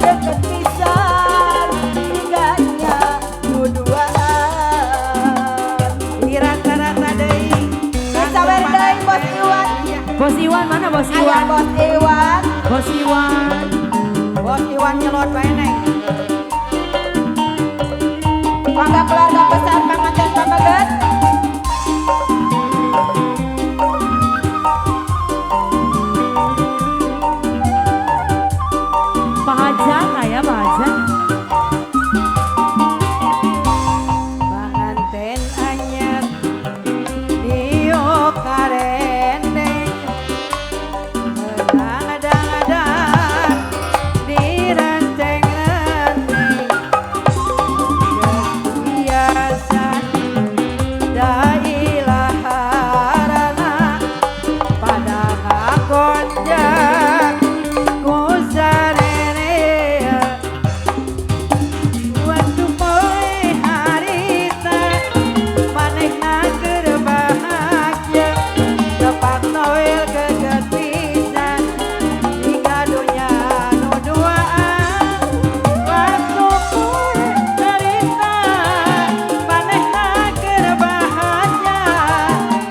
deket pisan tinggalnya duduaan rata-rata deui sabar deui Bos Iwan. Bos Iwan mana Bos Aya Iwan? Bos Iwan. Bos Iwan. Bos Iwan nyelot bae neng. Mangga keluarga besar Pamanten Pameget. Pak Haja kayak Pak Haja. Panganten anyar diuk karendeng menang-adang-adang direnteng-renteng kebiasaan dailah harana pada ngakonjak ku sarere waktu poe harita manehna keur bahagia tepat noel keget pisan hingga dunya nu duaan waktu poe harita manehna keur bahagia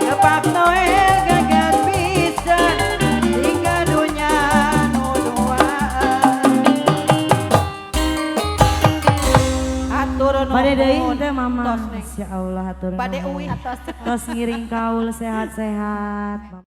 tepat noel keget pisan hingga dunya nu duaan atur Pada deui nuhun teh mama. tos neng. Masya Allah hatur Bade nuhun. uwi atas Tos ngiring kaul sehat-sehat.